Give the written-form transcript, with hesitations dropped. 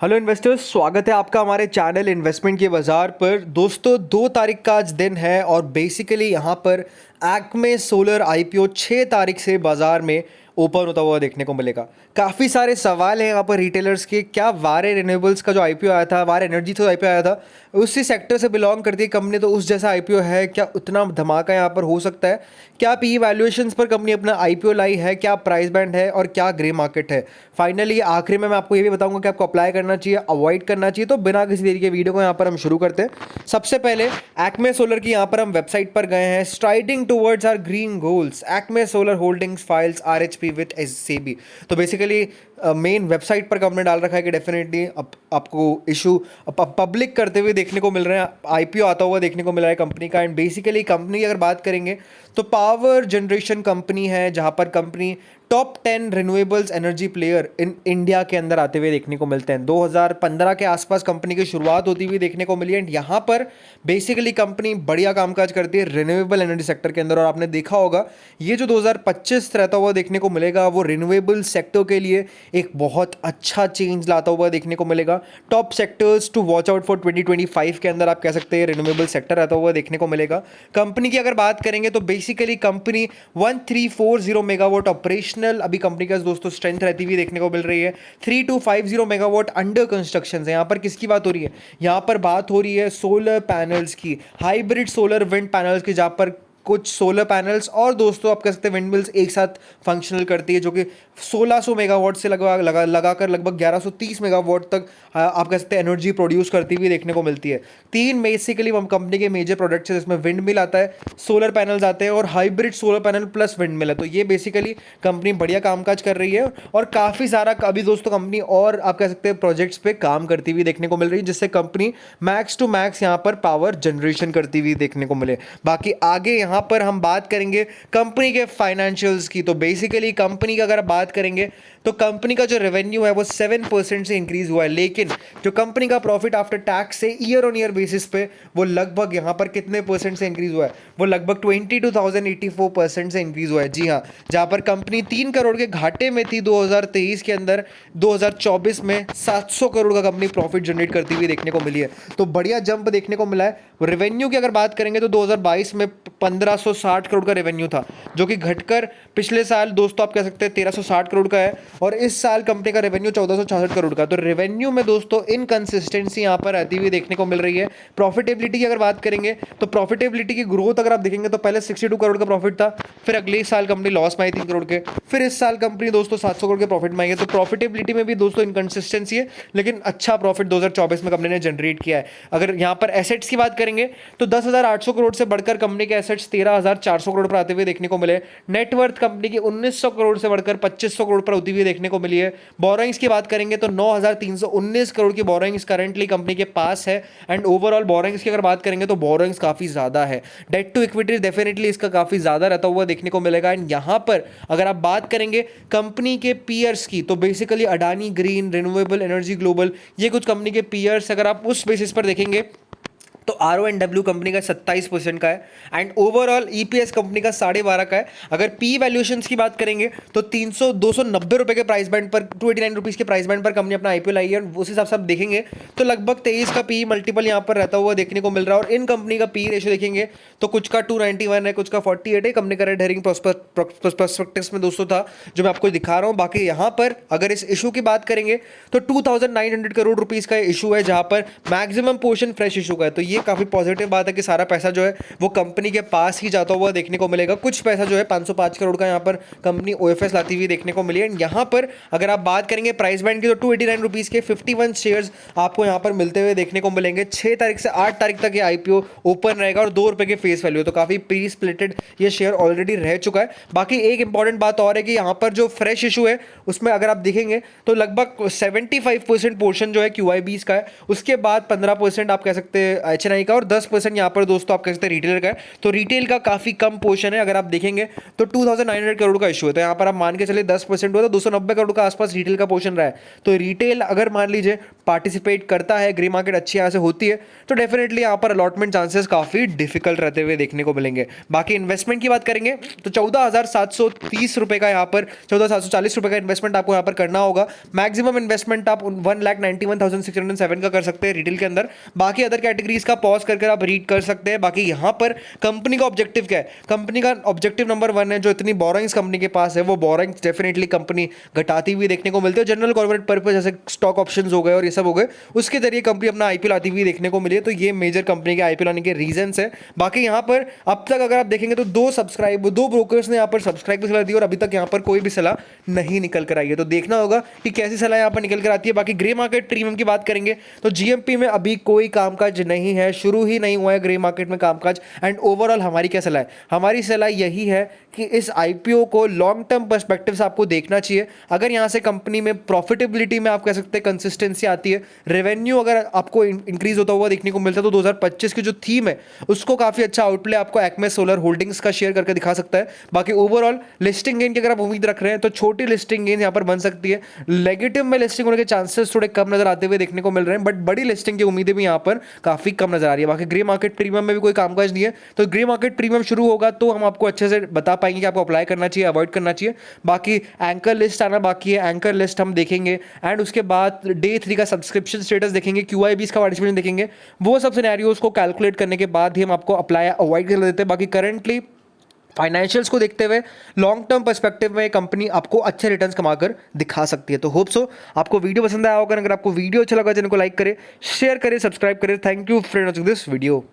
Hello investors, स्वागत है आपका हमारे चैनल इन्वेस्टमेंट के बाज़ार पर। दोस्तों 2 तारीख का आज दिन है और बेसिकली यहाँ पर एक्मे सोलर आईपीओ 6 तारीख से बाज़ार में ओपन होता हुआ देखने को मिलेगा। काफ़ी सारे सवाल हैं यहाँ पर रिटेलर्स के। क्या वारे रिन्यूएबल्स का जो आईपीओ आया था, वारे एनर्जी का आईपीओ आया था, उसी सेक्टर से बिलोंग करती है कंपनी, तो उस जैसा आईपीओ है क्या? उतना धमाका यहाँ पर हो सकता है क्या? पी वैल्यूएशंस पर कंपनी अपना आईपीओ लाई है क्या? प्राइस बैंड है और क्या ग्रे मार्केट है? फाइनली आखिरी में मैं आपको ये भी बताऊंगा कि आपको अप्लाई करना चाहिए, अवॉइड करना चाहिए। तो बिना किसी देरी के वीडियो को यहाँ पर हम शुरू करते हैं। सबसे पहले एक्मे सोलर की यहाँ पर हम वेबसाइट पर गए हैं। Striding towards our green goals, Acme Solar Holdings files RHP with SCB. तो बेसिकली मेन वेबसाइट पर कंपनी डाल रखा है कि डेफिनेटली आपको इशू पब्लिक करते हुए देखने को मिल रहे हैं, आईपीओ आता हुआ देखने को मिल रहा है कंपनी का। एंड बेसिकली कंपनी की अगर बात करेंगे तो पावर जनरेशन कंपनी है, जहां पर company top 10 renewables energy player in India के अंदर आते हुए देखने को मिलते हैं। 2015 के आसपास कंपनी की शुरुआत होती हुई देखने को मिली। एंड यहाँ पर बेसिकली कंपनी बढ़िया कामकाज करती है रिन्यूएबल एनर्जी सेक्टर के अंदर। और आपने देखा होगा ये जो 2025 रहता हुआ देखने को मिलेगा, वो रिन्यूएबल सेक्टर के लिए एक बहुत अच्छा चेंज लाता हुआ देखने को मिलेगा। Top sectors to watch out for 2025 के अंदर आप कह सकते हैं रिन्यूएबल सेक्टर रहता हुआ देखने को मिलेगा। कंपनी की अगर बात करेंगे तो बेसिकली कंपनी 1340 मेगावाट ऑपरेशनल अभी कंपनी का दोस्तों स्ट्रेंथ रहती हुई देखने को मिल रही है। 3250 मेगावाट अंडर कंस्ट्रक्शन है। यहाँ पर किसकी बात हो रही है? यहाँ पर बात हो रही है सोलर पैनल्स की, हाइब्रिड सोलर विंड पैनल्स की, जहाँ पर कुछ सोलर पैनल्स और दोस्तों आप कह सकते हैं विंड मिल्स एक साथ फंक्शनल करती है, जो कि 1600 मेगावाट से लगाकर लगभग 1130 मेगावाट तक आप कह सकते हैं एनर्जी प्रोड्यूस करती हुई देखने को मिलती है। 3 बेसिकली कंपनी के मेजर प्रोडक्ट्स है, जिसमें विंड मिल आता है, सोलर पैनल्स आते हैं और hybrid solar panel plus wind mill है। तो ये बेसिकली कंपनी बढ़िया कामकाज कर रही है और काफ़ी सारा अभी दोस्तों कंपनी और आप कह सकते हैं प्रोजेक्ट्स पे काम करती हुई देखने को मिल रही है, जिससे कंपनी मैक्स टू मैक्स यहाँ पर पावर जनरेशन करती हुई देखने को मिले। बाकी आगे यहाँ पर हम बात करेंगे कंपनी के फाइनेंशियल्स की। तो बेसिकली कंपनी की अगर बात करेंगे तो कंपनी का जो रेवेन्यू है वो 7% से इंक्रीज हुआ है, लेकिन जो कंपनी का प्रॉफिट आफ्टर टैक्स से ईयर ऑन ईयर बेसिस पे वो लगभग यहाँ पर कितने परसेंट से इंक्रीज हुआ है? वो लगभग 22,084% से इंक्रीज हुआ है। जी हाँ, जहाँ पर कंपनी 3 करोड़ के घाटे में थी 2023 के अंदर, 2024 में 700 करोड़ का कंपनी प्रॉफिट जनरेट करती हुई देखने को मिली है। तो बढ़िया जंप देखने को मिला है। रेवेन्यू की अगर बात करेंगे तो 2022 में 1560 करोड़ का रेवेन्यू था, जो कि घटकर पिछले साल दोस्तों आप कह सकते हैं 1360 करोड़ का है, और इस साल कंपनी का रेवेन्यू 1466 करोड़ का। तो रेवेन्यू में दोस्तों इनकंसिस्टेंसी यहां पर आती हुई देखने को मिल रही है। प्रॉफिटेबिलिटी की अगर बात करेंगे तो प्रॉफिटेबिलिटी की ग्रोथ अगर आप देखेंगे तो पहले 62 करोड़ का प्रॉफिट था, फिर अगले साल कंपनी लॉस में आई 3 करोड़ के, फिर इस साल कंपनी दोस्तों 700 करोड़ के प्रॉफिट में आई है। तो प्रॉफिटेबिलिटी में भी दोस्तों इनकंसिस्टेंसी है, लेकिन अच्छा प्रॉफिट 2024 में कंपनी ने जनरेट किया है। अगर यहां पर एसेट्स की बात करेंगे तो 10,800 करोड़ से बढ़कर कंपनी के एसेट्स 13,400 करोड़ पर आते हुए देखने को मिले। नेटवर्थ कंपनी की 1900 करोड़ से बढ़कर 2500 करोड़ पर होती हुई देखने को मिली है। बोरोइंग्स की बात करेंगे तो 9,319 करोड़ की बोरोइंग्स करंटली कंपनी के पास है। एंड ओवरऑल बोरोइंग्स की अगर बात करेंगे तो बोरोइंग्स काफी ज्यादा है। डेट टू इक्विटी डेफिनेटली इसका काफी ज्यादा रहता हुआ देखने को मिलेगा। एंड यहां पर अगर आप बात करेंगे कंपनी के पीयर्स की तो basically Adani green, renewable energy global, ये कुछ कंपनी के पीयर्स अगर आप उस बेसिस पर देखेंगे तो RONW कंपनी का 27% का है। एंड ओवरऑल EPS कंपनी का 12.5 का है। अगर पी वैल्यूएशंस की बात करेंगे तो 290 रुपए के प्राइस बैंड पर, 289 रुपीज़ के प्राइस बैंड पर कंपनी अपना आईपीओ लाई है। उस हिसाब से आप देखेंगे तो लगभग 23 का पी मल्टीपल यहाँ पर रहता हुआ देखने को मिल रहा है। और इन कंपनी का पी रेशियो देखेंगे तो कुछ का 291 है, कुछ का 48 है। कंपनी का रेड हेरिंग प्रोस्पेक्टस में दोस्तों था, जो मैं आपको दिखा रहा हूँ। बाकी यहाँ पर अगर इस इशू की बात करेंगे तो 2,900 करोड़ रुपीज़ का इशू है, जहाँ पर मैक्सिमम पोर्शन फ्रेश इशू का है। तो ये काफी पॉजिटिव बात है कि सारा पैसा जो है वो कंपनी के पास ही जाता हुआ देखने को मिलेगा। कुछ पैसा जो है 505 करोड़ का यहाँ पर कंपनी OFS लाती हुई देखने को मिली है। यहाँ पर अगर आप बात करेंगे प्राइस बैंड की तो 289 रुपीज के 51 शेयर्स आपको यहाँ पर मिलते हुए देखने को मिलेंगे। 6 तारीख से 8 तारीख तक ये आईपीओ ओपन रहेगा और 2 रुपए के फेस वैल्यू है। तो काफी प्री स्प्लिटेड ये शेयर ऑलरेडी रह चुका है। बाकी एक इंपॉर्टेंट बात और है कि यहाँ पर जो फ्रेश इशू है उसमें अगर आप देखेंगे तो लगभग 75% पोर्शन जो है QIBs का है। उसके बाद 15% आप कह सकते हैं एच का और 10% यहाँ पर दोस्तों आप कह सकते हैं रिटेलर का है। तो रिटेल का काफी कम पोर्शन है। अगर आप देखेंगे तो 2900 करोड़ का इशू है, तो यहाँ पर आप मान के चले 10% हुआ तो 290 करोड़ का आसपास रिटेल का पोर्शन रहा है। तो रिटेल अगर मान लीजिए पार्टिसिपेट करता है, ग्रे मार्केट अच्छी यहाँ से होती है, तो डेफिनेटली यहाँ पर अलॉटमेंट चांसेस काफी डिफिकल्ट रहते हुए देखने को मिलेंगे। बाकी इन्वेस्टमेंट की बात करेंगे तो 14,730 रुपए का यहाँ पर 14,740 रुपए का इन्वेस्टमेंट आपको यहाँ पर करना होगा। मैक्सिमम इन्वेस्टमेंट आप 1,91,607 का कर सकते हैं रिटेल के अंदर। बाकी अदर कैटेगरीज का पॉज करके आप रीड कर सकते हैं। बाकी यहाँ पर कंपनी का ऑब्जेक्टिव क्या है, कंपनी का ऑब्जेक्टिव नंबर 1 है, जो इतनी बोरोइंग्स कंपनी के पास है वो बोरोइंग्स डेफिनेटली कंपनी घटाती हुई देखने को मिलती है। जनरल कॉर्पोरेट पर्पस जैसे स्टॉक ऑप्शंस हो गए और ये सब हो गए, उसके जरिए कंपनी अपना आईपीओ आती हुई देखने को मिली है। तो ये मेजर कंपनी के आईपीओ आने के रीजंस है। बाकी यहाँ पर अब तक अगर आप देखेंगे तो दो ब्रोकर्स ने यहाँ पर सब्सक्राइब की सलाह दी और अभी तक यहाँ पर कोई भी सलाह नहीं निकल कर आई है। तो देखना होगा कि कैसी सलाह यहाँ पर निकल कर आती है। बाकी ग्रे मार्केट प्रीमियम की बात करेंगे तो जीएमपी में अभी कोई कामकाज नहीं है, शुरू ही नहीं हुआ है ग्रे मार्केट में कामकाज। एंड ओवरऑल हमारी क्या सलाह है, हमारी सलाह यही है कि इस आईपीओ को लॉन्ग टर्म पर्सपेक्टिव से आपको देखना चाहिए। अगर यहाँ से कंपनी में प्रॉफिटेबिलिटी में आप कह सकते हैं कंसिस्टेंसी आती है, रेवेन्यू अगर आपको इंक्रीज होता हुआ देखने को मिलता है, तो 2025 की जो थीम है उसको काफी अच्छा आउटप्ले आपको एक्मे सोलर होल्डिंग्स का शेयर करके दिखा सकता है। बाकी ओवरऑल लिस्टिंग गेन की अगर आप उम्मीद रख रहे हैं तो छोटी लिस्टिंग गेन यहाँ पर बन सकती है। नेगेटिव में लिस्टिंग होने के चांसेस थोड़े कम नजर आते हुए देखने को मिल रहे हैं, बट बड़ी लिस्टिंग की उम्मीदें भी यहाँ पर काफी कम नजर आ रही है। बाकी ग्रे मार्केट प्रीमियम में भी कोई कामकाज नहीं है, तो ग्रे मार्केट प्रीमियम शुरू होगा तो हम आपको अच्छे से बता पाएंगे कि आपको अप्लाई करना चाहिए, अवॉइड करना चाहिए। बाकी एंकर लिस्ट आना बाकी है, एंकर लिस्ट हम देखेंगे एंड उसके बाद डे 3 का सब्सक्रिप्शन स्टेटस देखेंगे, QIBs का पार्टिसिपेशन देखेंगे। वो सब सिनेरियोज को कैलकुलेट करने के बाद ही हम आपको अप्लाई अवॉइड कर देते हैं। बाकी करंटली फाइनेंशियल्स को देखते हुए लॉन्ग टर्म पर्सपेक्टिव में कंपनी आपको अच्छे रिटर्न्स कमाकर दिखा सकती है। तो होप सो आपको वीडियो पसंद आया होगा। अगर आपको वीडियो अच्छा लगा चैनल को लाइक करें, शेयर करें, सब्सक्राइब करें। Thank you for watching this video.